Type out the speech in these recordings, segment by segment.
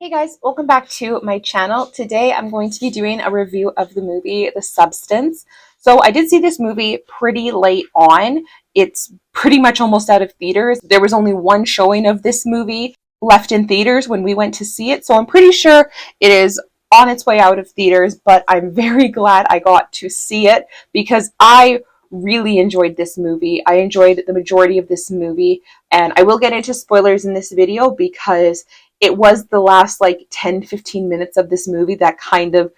Hey guys, welcome back to my channel. Today I'm going to be doing a review of the movie The Substance. So I did see this movie pretty late on. It's pretty much almost out of theaters. There was only one showing of this movie left in theaters when we went to see it. So I'm pretty sure it is on its way out of theaters, but I'm very glad I got to see it because I really enjoyed this movie. I enjoyed the majority of this movie, and I will get into spoilers in this video because it was the last like 10-15 minutes of this movie that kind of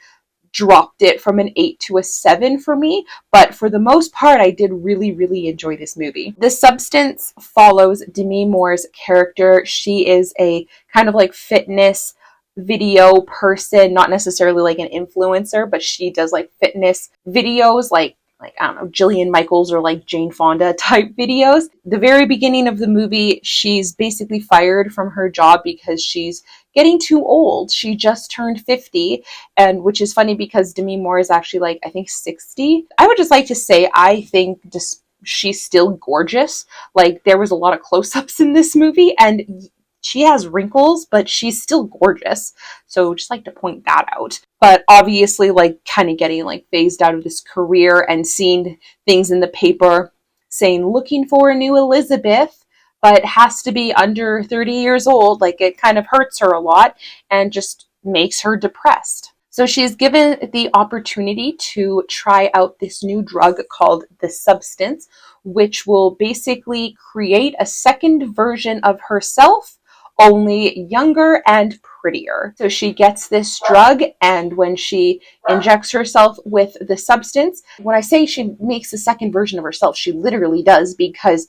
dropped it from an 8 to a 7 for me. But for the most part, I did really enjoy this movie. The Substance follows Demi Moore's character. She is a kind of like fitness video person, not necessarily like an influencer, but she does like fitness videos, like I don't know, Jillian Michaels or like Jane Fonda type videos. The very beginning of the movie, she's basically fired from her job because she's getting too old. She just turned 50, and which is funny because Demi Moore is actually like, I think 60. I would just like to say, I think just she's still gorgeous. Like there was a lot of close-ups in this movie, and she has wrinkles, but she's still gorgeous. So just like to point that out. But obviously like kind of getting like phased out of this career and seeing things in the paper saying looking for a new Elizabeth, but has to be under 30 years old. Like it kind of hurts her a lot and just makes her depressed. So she's given the opportunity to try out this new drug called The Substance, which will basically create a second version of herself, only younger and prettier. So she gets this drug, and when she injects herself with the substance, when I say she makes a second version of herself, she literally does, because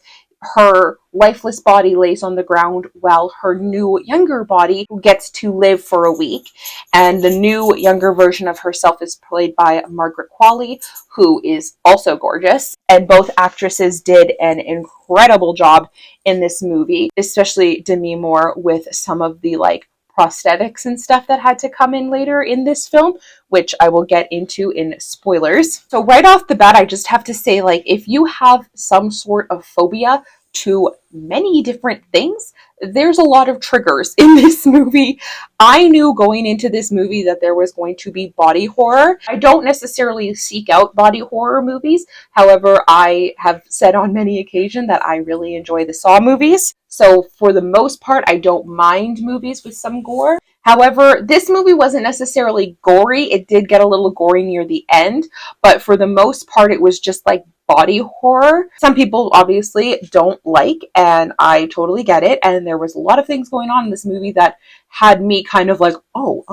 her lifeless body lays on the ground while her new younger body gets to live for a week. And the new younger version of herself is played by Margaret Qualley, who is also gorgeous. And both actresses did an incredible job in this movie, especially Demi Moore with some of the like prosthetics and stuff that had to come in later in this film, which I will get into in spoilers. So right off the bat, I just have to say, like, if you have some sort of phobia to many different things, there's a lot of triggers in this movie. I knew going into this movie that there was going to be body horror. I don't necessarily seek out body horror movies. However, I have said on many occasions that I really enjoy the Saw movies. So for the most part, I don't mind movies with some gore. However, this movie wasn't necessarily gory. It did get a little gory near the end, but for the most part, it was just like body horror. Some people obviously don't like, and I totally get it. And there was a lot of things going on in this movie that had me kind of like, oh.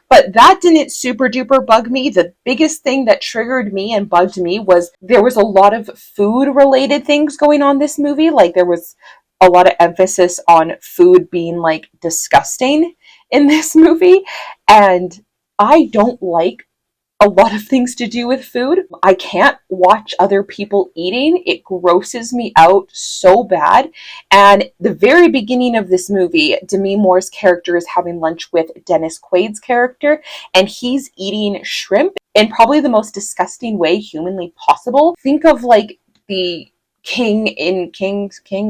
But that didn't super duper bug me. The biggest thing that triggered me and bugged me was there was a lot of food related things going on in this movie. Like there was a lot of emphasis on food being like disgusting in this movie. And I don't like a lot of things to do with food. I can't watch other people eating. It grosses me out so bad. And the very beginning of this movie, Demi Moore's character is having lunch with Dennis Quaid's character, and he's eating shrimp in probably the most disgusting way humanly possible. Think of like the King,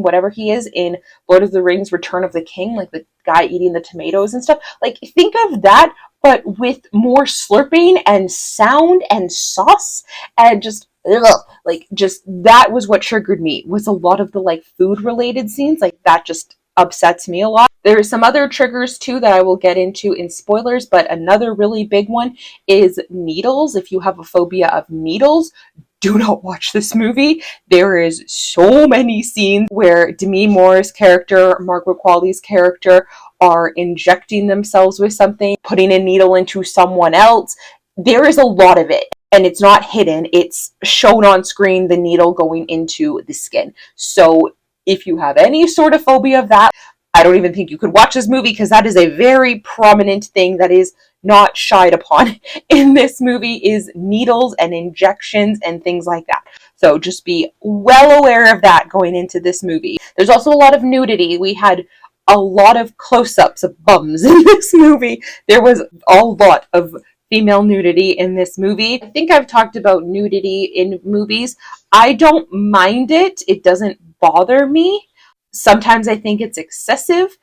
whatever he is in Lord of the Rings, Return of the King, like the guy eating the tomatoes and stuff. Like think of that, but with more slurping and sound and sauce and just like just that was what triggered me, was a lot of the like food related scenes. Like that just upsets me a lot. There are some other triggers too that I will get into in spoilers, but another really big one is needles. If you have a phobia of needles, do not watch this movie. There is so many scenes where Demi Moore's character, Margaret Qualley's character, are injecting themselves with something, putting a needle into someone else. There is a lot of it, and it's not hidden. It's shown on screen, the needle going into the skin. So if you have any sort of phobia of that, I don't even think you could watch this movie, because that is a very prominent thing that is not shied upon in this movie, is needles and injections and things like that. So just be well aware of that going into this movie. There's also a lot of nudity. We had a lot of close-ups of bums in this movie. There was a lot of female nudity in this movie. I think I've talked about nudity in movies. I don't mind it. It doesn't bother me. Sometimes I think it's excessive.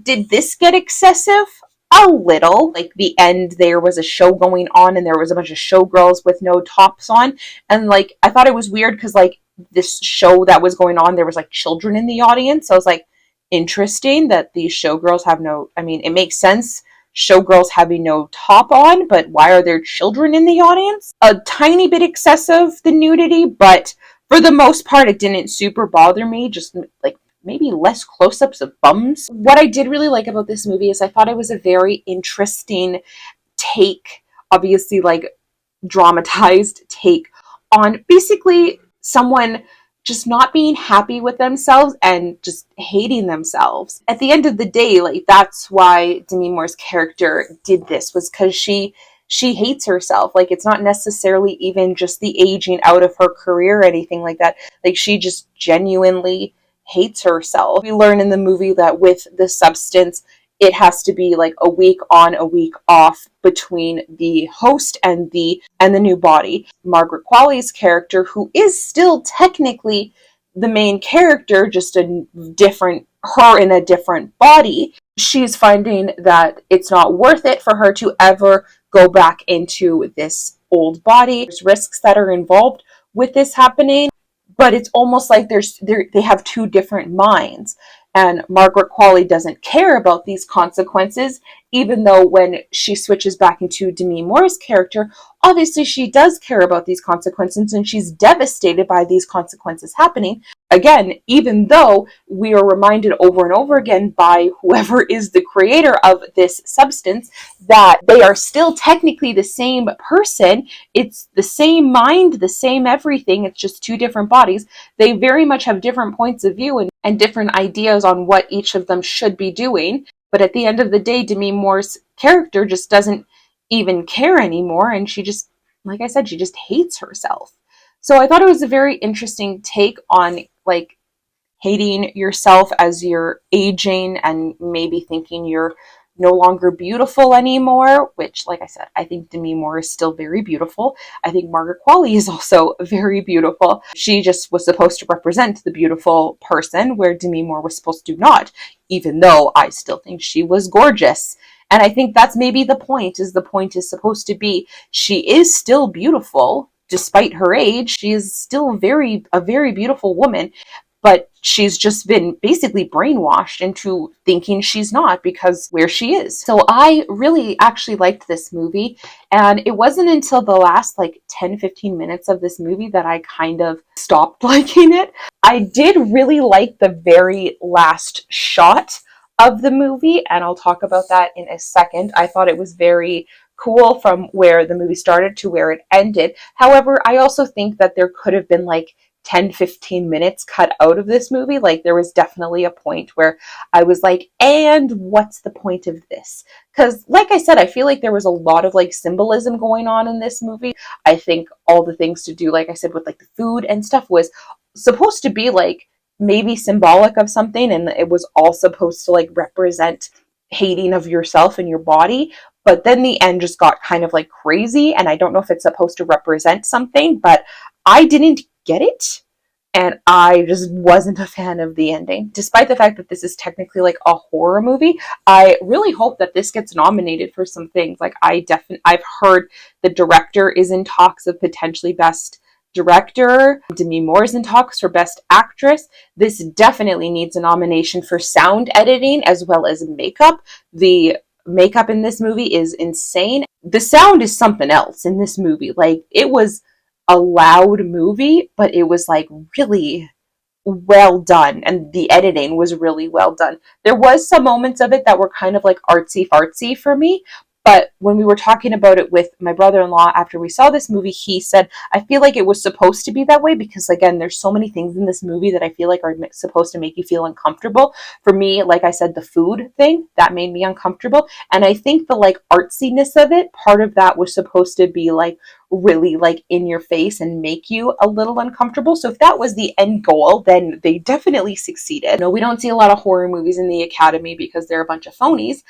Did this get excessive? A little. Like the end, there was a show going on and there was a bunch of showgirls with no tops on. And like, I thought it was weird because like this show that was going on, there was like children in the audience. So I was like, interesting that these showgirls have no, I mean, it makes sense showgirls having no top on, but why are there children in the audience? A tiny bit excessive, the nudity, but for the most part, it didn't super bother me. Just like maybe less close-ups of bums. What I did really like about this movie is I thought it was a very interesting take, obviously like dramatized take on basically someone just not being happy with themselves and just hating themselves. At the end of the day, like that's why Demi Moore's character did this, was because she hates herself. Like it's not necessarily even just the aging out of her career or anything like that. Like she just genuinely hates herself. We learn in the movie that with the substance, it has to be like a week on, a week off between the host and the new body. Margaret Qualley's character, who is still technically the main character, just a different her in a different body, she's finding that it's not worth it for her to ever go back into this old body. There's risks that are involved with this happening, but it's almost like they have two different minds. And Margaret Qualley doesn't care about these consequences, even though when she switches back into Demi Moore's character, obviously she does care about these consequences and she's devastated by these consequences happening. Again, even though we are reminded over and over again by whoever is the creator of this substance that they are still technically the same person. It's the same mind, the same everything. It's just two different bodies. They very much have different points of view and different ideas on what each of them should be doing. But at the end of the day, Demi Moore's character just doesn't even care anymore. And she just, like I said, she just hates herself. So I thought it was a very interesting take on like hating yourself as you're aging and maybe thinking you're no longer beautiful anymore, which, like I said, I think Demi Moore is still very beautiful. I think Margaret Qualley is also very beautiful. She just was supposed to represent the beautiful person, where Demi Moore was supposed to not, even though I still think she was gorgeous. And I think that's maybe the point is supposed to be she is still beautiful despite her age. She is still a very beautiful woman, but she's just been basically brainwashed into thinking she's not because where she is. So I really actually liked this movie, and it wasn't until the last like 10-15 minutes of this movie that I kind of stopped liking it. I did really like the very last shot of the movie, and I'll talk about that in a second. I thought it was very cool from where the movie started to where it ended. However, I also think that there could have been like 10-15 minutes cut out of this movie. Like there was definitely a point where I was like, and what's the point of this? Because like I said, I feel like there was a lot of like symbolism going on in this movie. I think all the things to do, like I said, with like the food and stuff was supposed to be like maybe symbolic of something, and it was all supposed to like represent hating of yourself and your body. But then the end just got kind of like crazy, and I don't know if it's supposed to represent something, but I didn't get it, and I just wasn't a fan of the ending. Despite the fact that this is technically like a horror movie, I really hope that this gets nominated for some things. Like I've heard the director is in talks of potentially best director. Demi Moore's in talks for best actress. This definitely needs a nomination for sound editing as well as makeup. The makeup in this movie is insane. The sound is something else in this movie. Like it was a loud movie, but it was like really well done, and the editing was really well done. There was some moments of it that were kind of like artsy fartsy for me, but when we were talking about it with my brother-in-law after we saw this movie, he said, I feel like it was supposed to be that way because, again, there's so many things in this movie that I feel like are supposed to make you feel uncomfortable. For me, like I said, the food thing, that made me uncomfortable. And I think the, like, artsiness of it, part of that was supposed to be, like, really, like, in your face and make you a little uncomfortable. So if that was the end goal, then they definitely succeeded. No, we don't see a lot of horror movies in the Academy because they're a bunch of phonies.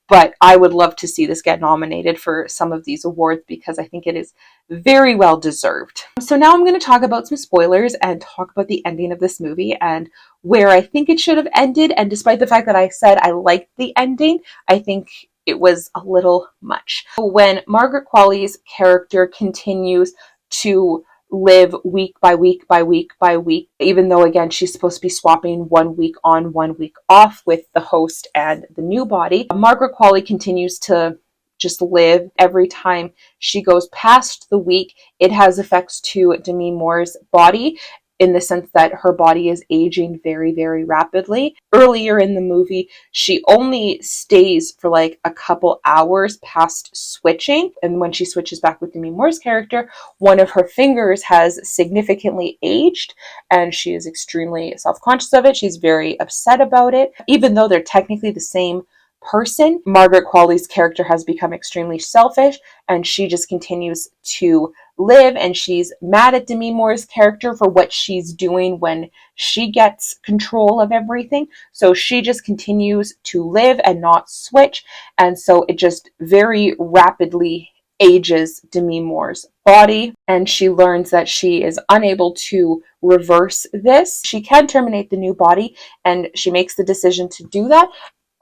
but I would love to see this get nominated for some of these awards because I think it is very well deserved. So now I'm going to talk about some spoilers and talk about the ending of this movie and where I think it should have ended. And despite the fact that I said I liked the ending, I think it was a little much. When Margaret Qualley's character continues to live week by week by week by week, even though again she's supposed to be swapping 1 week on 1 week off with the host and the new body, Margaret Qualley continues to just live. Every time she goes past the week, it has effects to Demi Moore's body, in the sense that her body is aging very, very rapidly. Earlier in the movie, she only stays for like a couple hours past switching. And when she switches back with Demi Moore's character, one of her fingers has significantly aged and she is extremely self-conscious of it. She's very upset about it. Even though they're technically the same person, Margaret Qualley's character has become extremely selfish and she just continues to live, and she's mad at Demi Moore's character for what she's doing when she gets control of everything. So she just continues to live and not switch, and so it just very rapidly ages Demi Moore's body, and she learns that she is unable to reverse this. She can terminate the new body, and she makes the decision to do that.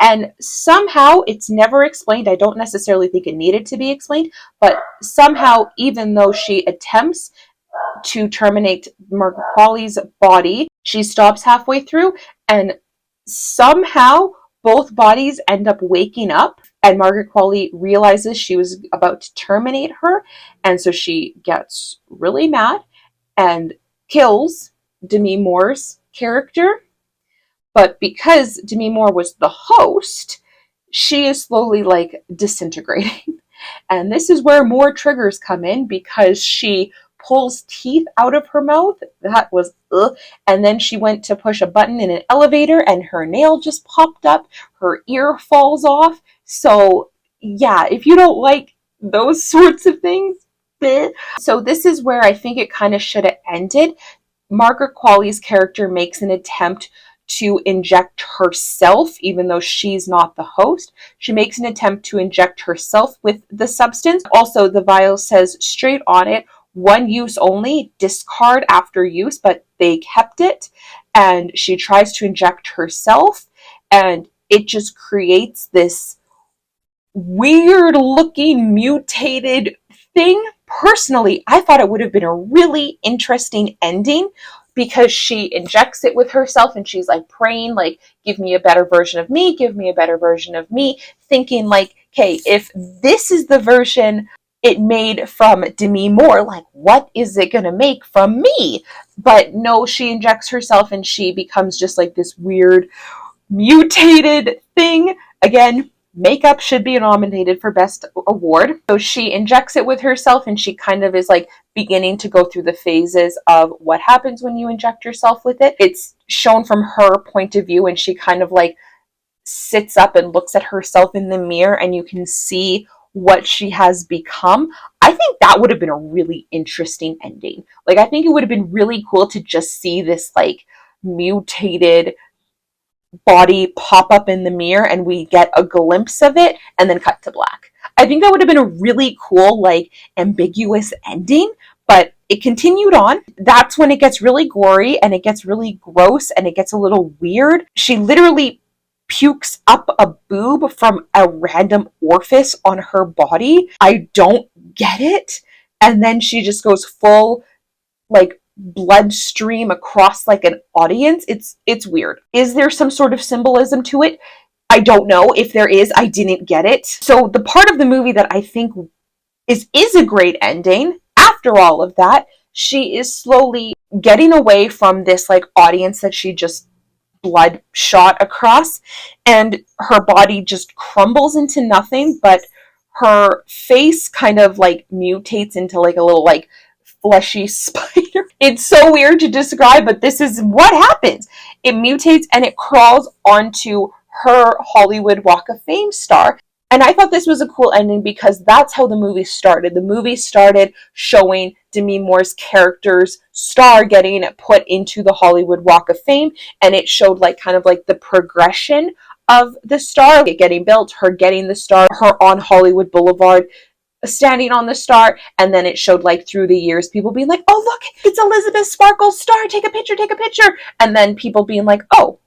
And somehow, it's never explained, I don't necessarily think it needed to be explained, but somehow, even though she attempts to terminate Margaret Qualley's body, she stops halfway through, and somehow both bodies end up waking up, and Margaret Qualley realizes she was about to terminate her, and so she gets really mad and kills Demi Moore's character. But because Demi Moore was the host, she is slowly like disintegrating. And this is where more triggers come in, because she pulls teeth out of her mouth. That was ugh. And then she went to push a button in an elevator and her nail just popped up. Her ear falls off. So yeah, if you don't like those sorts of things, bleh. So this is where I think it kind of should have ended. Margaret Qualley's character makes an attempt to inject herself, even though she's not the host. She makes an attempt to inject herself with the substance. Also, the vial says straight on it, 1 use only, discard after use, but they kept it. And she tries to inject herself, and it just creates this weird looking mutated thing. Personally, I thought it would have been a really interesting ending, because she injects it with herself and she's like praying, like, give me a better version of me, give me a better version of me, thinking like, okay, if this is the version it made from Demi Moore, like, what is it gonna make from me? But no, she injects herself and she becomes just like this weird mutated thing. Again, makeup should be nominated for Best Award. So she injects it with herself and she kind of is like beginning to go through the phases of what happens when you inject yourself with it. It's shown from her point of view, and she kind of like sits up and looks at herself in the mirror and you can see what she has become. I think that would have been a really interesting ending. Like, I think it would have been really cool to just see this like mutated body pop up in the mirror and we get a glimpse of it and then cut to black. I think that would have been a really cool, like, ambiguous ending, but it continued on. That's when it gets really gory and it gets really gross and it gets a little weird. She literally pukes up a boob from a random orifice on her body. I don't get it. And then she just goes full, like, bloodstream across like an audience. It's weird. Is there some sort of symbolism to it? I don't know. If there is, I didn't get it. So the part of the movie that I think is a great ending, after all of that, she is slowly getting away from this like audience that she just blood shot across, and her body just crumbles into nothing, but her face kind of like mutates into like a little like fleshy spider. It's so weird to describe, but this is what happens. It mutates and it crawls onto her Hollywood Walk of Fame star. And I thought this was a cool ending because that's how the movie started. The movie started showing Demi Moore's character's star getting put into the Hollywood Walk of Fame, and it showed like kind of like the progression of the star getting built, her getting the star, her on Hollywood Boulevard standing on the star, and then it showed like through the years people being like, oh look, it's Elizabeth Sparkle's star, take a picture, take a picture, and then people being like, oh,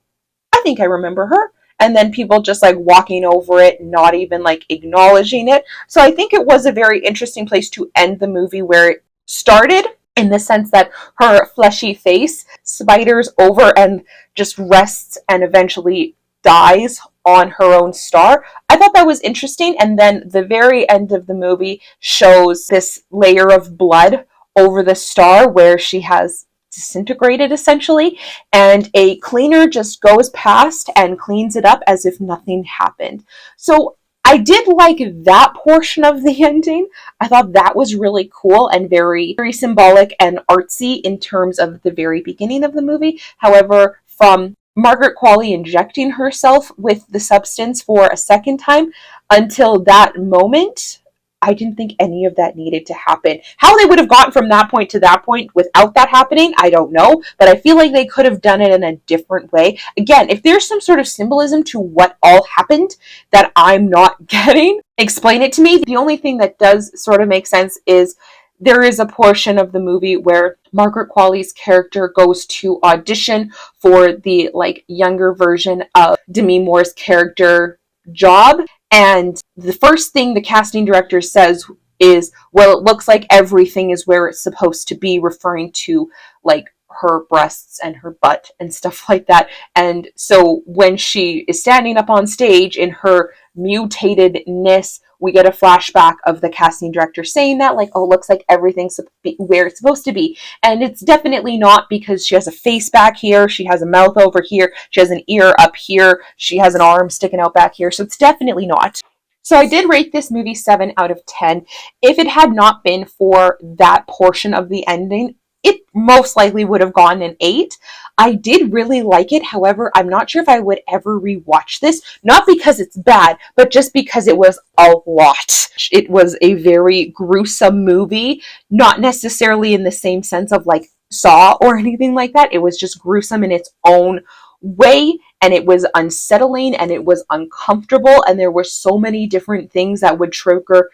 I think I remember her, and then people just like walking over it, not even like acknowledging it. So I think it was a very interesting place to end the movie where it started, in the sense that her fleshy face spiders over and just rests and eventually dies on her own star. I thought that was interesting. And then the very end of the movie shows this layer of blood over the star where she has disintegrated essentially, and a cleaner just goes past and cleans it up as if nothing happened. So I did like that portion of the ending. I thought that was really cool and very, very symbolic and artsy in terms of the very beginning of the movie. However, from Margaret Qualley injecting herself with the substance for a second time until that moment, I didn't think any of that needed to happen. How they would have gotten from that point to that point without that happening, I don't know, but I feel like they could have done it in a different way. Again, if there's some sort of symbolism to what all happened that I'm not getting, explain it to me. The only thing that does sort of make sense is there is a portion of the movie where Margaret Qualley's character goes to audition for the like younger version of Demi Moore's character job, and the first thing the casting director says is, well, it looks like everything is where it's supposed to be, referring to like her breasts and her butt and stuff like that. And so when she is standing up on stage in her mutatedness, we get a flashback of the casting director saying that, like, oh, it looks like everything's where it's supposed to be. And it's definitely not, because she has a face back here, she has a mouth over here, she has an ear up here, she has an arm sticking out back here. So it's definitely not. So I did rate this movie 7 out of 10. If it had not been for that portion of the ending, it most likely would have gone an 8. I did really like it. However, I'm not sure if I would ever rewatch this. Not because it's bad, but just because it was a lot. It was a very gruesome movie. Not necessarily in the same sense of like Saw or anything like that. It was just gruesome in its own way, and it was unsettling and it was uncomfortable, and there were so many different things that would trigger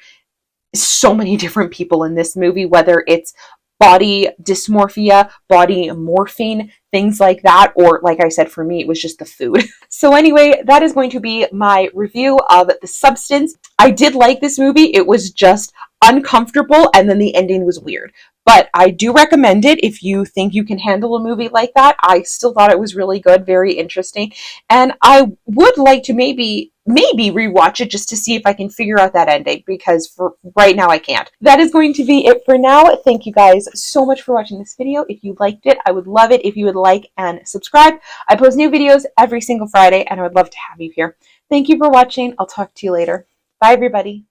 so many different people in this movie, whether it's body dysmorphia, body morphine, things like that, or like I said, for me, it was just the food. So anyway, that is going to be my review of The Substance. I did like this movie. It was just uncomfortable, and then the ending was weird. But I do recommend it if you think you can handle a movie like that. I still thought it was really good, very interesting. And I would like to maybe rewatch it just to see if I can figure out that ending, because for right now I can't. That is going to be it for now. Thank you guys so much for watching this video. If you liked it, I would love it if you would like and subscribe. I post new videos every single Friday, and I would love to have you here. Thank you for watching. I'll talk to you later. Bye, everybody.